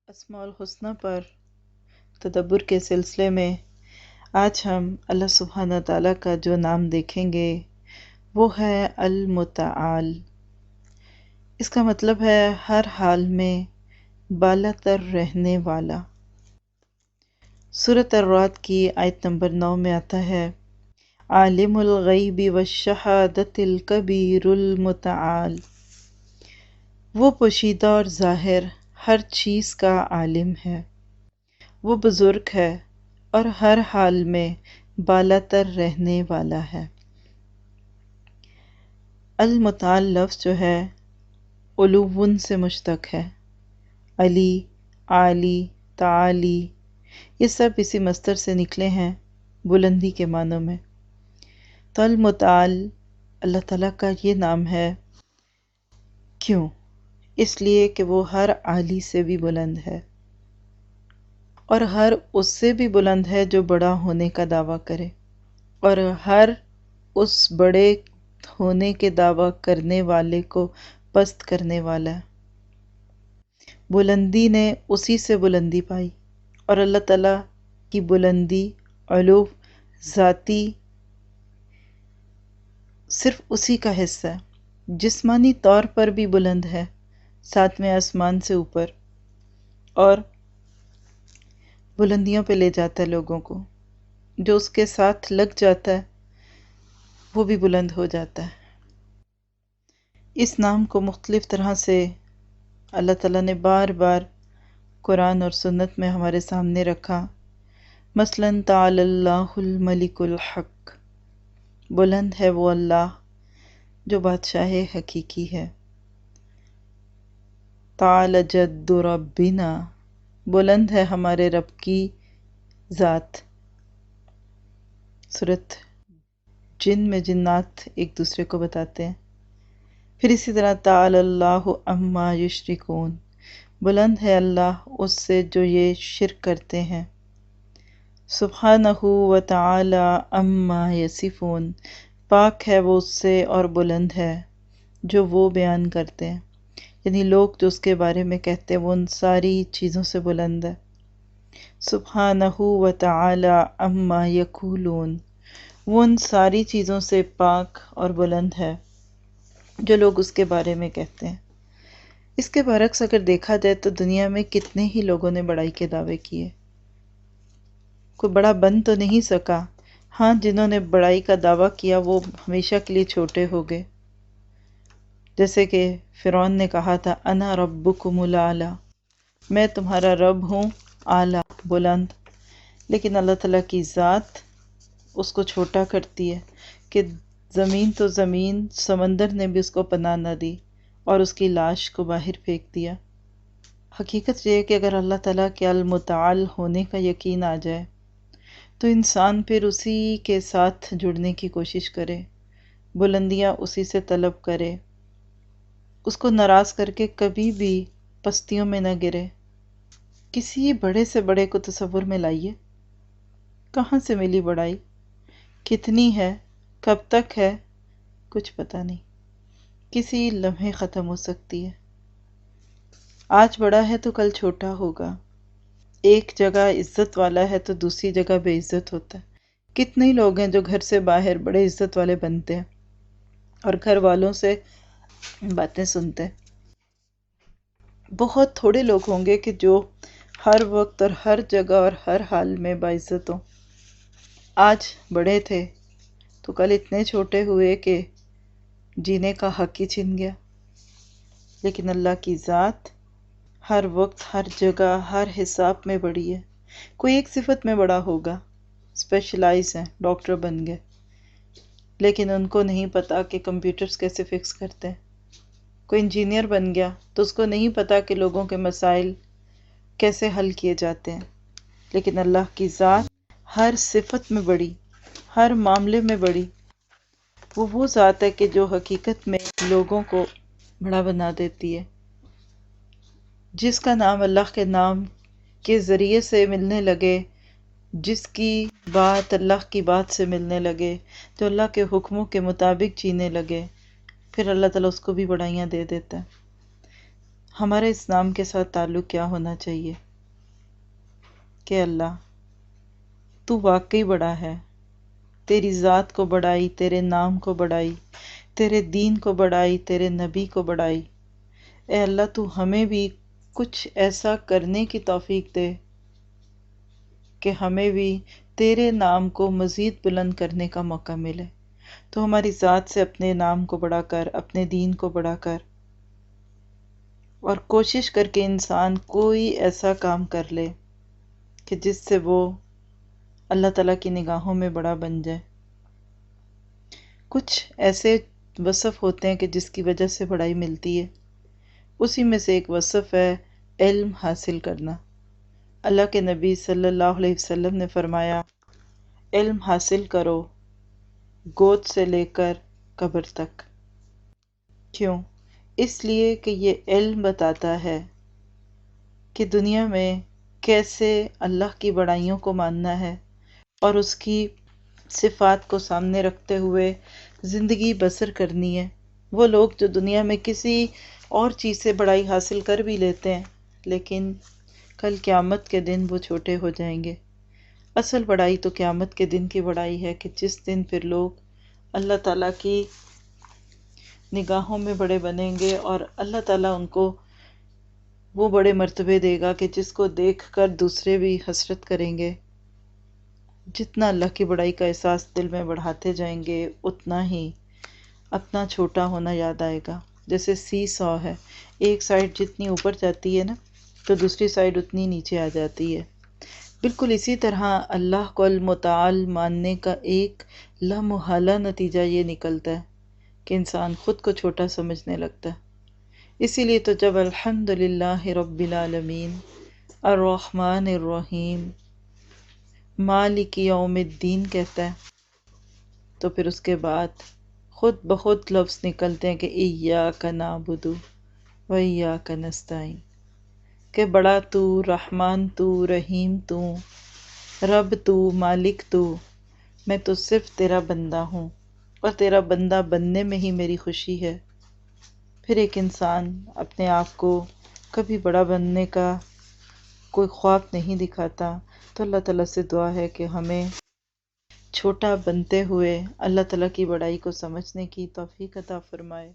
اسماء الحسنہ پر تدبر کے سلسلے میں آج ہم اللہ سبحانہ تعالیٰ کا جو نام دیکھیں گے وہ ہے المتعال۔ اس کا مطلب ہے ہر حال میں بالا تر رہنے والا۔ سورۃ الرعد کی آیت نمبر 9 میں آتا ہے عالم الغیب والشہادۃ الکبیر المتعال۔ وہ پوشیدہ اور ظاہر ہر چیز کا عالم ہے، وہ بزرگ ہے اور ہر حال میں بالا تر رہنے والا ہے۔ المتعال لفظ جو ہے علوٌ سے مشتق ہے۔ علی، عالی، تعالی یہ سب اسی مصدر سے نکلے ہیں بلندی کے معنوں میں۔ تو المتعال اللہ تعالیٰ کا یہ نام ہے۔ کیوں؟ اس لیے کہ وہ ہر عالی سے بھی بلند ہے اور ہر اس سے بھی بلند ہے جو بڑا ہونے کا دعویٰ کرے، اور ہر اس بڑے ہونے کے دعویٰ کرنے والے کو پست کرنے والا ہے۔ بلندی نے اسی سے بلندی پائی، اور اللہ تعالیٰ کی بلندی علو ذاتی صرف اسی کا حصہ ہے۔ جسمانی طور پر بھی بلند ہے، ساتویں آسمان سے اوپر، اور بلندیوں پہ لے جاتا ہے لوگوں کو۔ جو اس کے ساتھ لگ جاتا ہے وہ بھی بلند ہو جاتا ہے۔ اس نام کو مختلف طرح سے اللہ تعالیٰ نے بار بار قرآن اور سنت میں ہمارے سامنے رکھا۔ مثلاً تعالی اللہ الملک الحق، بلند ہے وہ اللہ جو بادشاہ حقیقی ہے۔ تعالی جد ربنا، بلند ہے ہمارے رب کی ذات۔ سورۃ جن میں جنات ایک دوسرے کو بتاتے ہیں۔ پھر اسی طرح تعالی اللہ عما یشرکون، بلند ہے اللہ اس سے جو یہ شرک کرتے ہیں۔ سبحانہ و تعالی عما یصفون، پاک ہے وہ اس سے اور بلند ہے جو وہ بیان کرتے ہیں، یعنی لوگ جو اس کے بارے میں کہتے ہیں وہ ان ساری چیزوں سے بلند ہے۔ سبحانہ و تعالی عما یقولون، وہ ان ساری چیزوں سے پاک اور بلند ہے جو لوگ اس کے بارے میں کہتے ہیں۔ اس کے برعکس اگر دیکھا جائے تو دنیا میں کتنے ہی لوگوں نے بڑائی کے دعوے کیے، کوئی بڑا بن تو نہیں سکا۔ ہاں، جنہوں نے بڑائی کا دعویٰ کیا وہ ہمیشہ کے لیے چھوٹے ہو گئے، جیسے کہ فرعون نے کہا تھا انا ربکم الاعلی، میں تمہارا رب ہوں اعلیٰ بلند، لیکن اللہ تعالیٰ کی ذات اس کو چھوٹا کرتی ہے کہ زمین تو زمین، سمندر نے بھی اس کو پناہ نہ دی اور اس کی لاش کو باہر پھینک دیا۔ حقیقت یہ ہے کہ اگر اللہ تعالیٰ کے المتعال ہونے کا یقین آ جائے تو انسان پھر اسی کے ساتھ جڑنے کی کوشش کرے، بلندیاں اسی سے طلب کرے، اس کو ناراض کر کے کبھی بھی پستیوں میں نہ گرے۔ کسی بڑے سے بڑے کو تصور میں لائیے، کہاں سے ملی بڑائی، کتنی ہے، کب تک ہے، کچھ پتہ نہیں، کسی لمحے ختم ہو سکتی ہے۔ آج بڑا ہے تو کل چھوٹا ہوگا، ایک جگہ عزت والا ہے تو دوسری جگہ بے عزت ہوتا ہے۔ کتنے لوگ ہیں جو گھر سے باہر بڑے عزت والے بنتے ہیں اور گھر والوں سے باتیں سنتے ہیں۔ بہت تھوڑے لوگ ہوں گے کہ جو ہر وقت اور ہر جگہ اور ہر حال میں باعزت ہوں۔ آج بڑے تھے تو کل اتنے چھوٹے ہوئے کہ جینے کا حق ہی چھن گیا۔ لیکن اللہ کی ذات ہر وقت، ہر جگہ، ہر حساب میں بڑی ہے۔ کوئی ایک صفت میں بڑا ہوگا، اسپیشلائز ہیں، ڈاکٹر بن گئے، لیکن ان کو نہیں پتا کہ کمپیوٹرز کیسے فکس کرتے ہیں۔ کوئی انجینئر بن گیا تو اس کو نہیں پتا کہ لوگوں کے مسائل کیسے حل کیے جاتے ہیں۔ لیکن اللہ کی ذات ہر صفت میں بڑی، ہر معاملے میں بڑی۔ وہ ذات ہے کہ جو حقیقت میں لوگوں کو بڑا بنا دیتی ہے۔ جس کا نام اللہ کے نام کے ذریعے سے ملنے لگے، جس کی بات اللہ کی بات سے ملنے لگے، جو اللہ کے حکموں کے مطابق جینے لگے، پھر اللہ تعالیٰ اس کو بھی بڑائیاں دے دیتا ہے۔ ہمارا اس نام کے ساتھ تعلق کیا ہونا چاہیے کہ اللہ تو واقعی بڑا ہے، تیری ذات کو بڑائی، تیرے نام کو بڑائی، تیرے دین کو بڑائی، تیرے نبی کو بڑائی۔ اے اللہ تو ہمیں بھی کچھ ایسا کرنے کی توفیق دے کہ ہمیں بھی تیرے نام کو مزید بلند کرنے کا موقع ملے۔ تو ہماری ذات سے اپنے نام کو بڑھا کر، اپنے دین کو بڑھا کر، اور کوشش کر کے انسان کوئی ایسا کام کر لے کہ جس سے وہ اللہ تعالیٰ کی نگاہوں میں بڑا بن جائے۔ کچھ ایسے وصف ہوتے ہیں کہ جس کی وجہ سے بڑائی ملتی ہے، اسی میں سے ایک وصف ہے علم حاصل کرنا۔ اللہ کے نبی صلی اللہ علیہ وسلم نے فرمایا، علم حاصل کرو گود سے لے کر قبر تک۔ کیوں؟ اس لیے کہ یہ علم بتاتا ہے کہ دنیا میں کیسے اللہ کی بڑائیوں کو ماننا ہے اور اس کی صفات کو سامنے رکھتے ہوئے زندگی بسر کرنی ہے۔ وہ لوگ جو دنیا میں کسی اور چیز سے بڑائی حاصل کر بھی لیتے ہیں، لیکن کل قیامت کے دن وہ چھوٹے ہو جائیں گے۔ اصل بڑائی تو قیامت کے دن کی بڑائی ہے کہ جس دن پھر لوگ اللہ تعالیٰ کی نگاہوں میں بڑے بنیں گے اور اللہ تعالیٰ ان کو وہ بڑے مرتبے دے گا کہ جس کو دیکھ کر دوسرے بھی حسرت کریں گے۔ جتنا اللہ کی بڑائی کا احساس دل میں بڑھاتے جائیں گے، اتنا ہی اپنا چھوٹا ہونا یاد آئے گا۔ جیسے سی سو ہے، ایک سائڈ جتنی اوپر جاتی ہے نا تو دوسری سائڈ اتنی نیچے آ جاتی ہے۔ بالکل اسی طرح اللہ کو المتعال ماننے کا ایک لامحالہ نتیجہ یہ نکلتا ہے کہ انسان خود کو چھوٹا سمجھنے لگتا ہے۔ اسی لیے تو جب الحمدللہ رب العالمین الرحمن الرحیم مالک یوم الدین کہتا ہے تو پھر اس کے بعد خود بخود لفظ نکلتے ہیں کہ ایاک نعبد و ایاک نستعین، کہ بڑا تو، رحمان تو، رحیم تو، رب تو، مالک تو، میں تو صرف تیرا بندہ ہوں اور تیرا بندہ بننے میں ہی میری خوشی ہے۔ پھر ایک انسان اپنے آپ کو کبھی بڑا بننے کا کوئی خواب نہیں دکھاتا، تو اللہ تعالیٰ سے دعا ہے کہ ہمیں چھوٹا بنتے ہوئے اللہ تعالیٰ کی بڑائی کو سمجھنے کی توفیق عطا فرمائے۔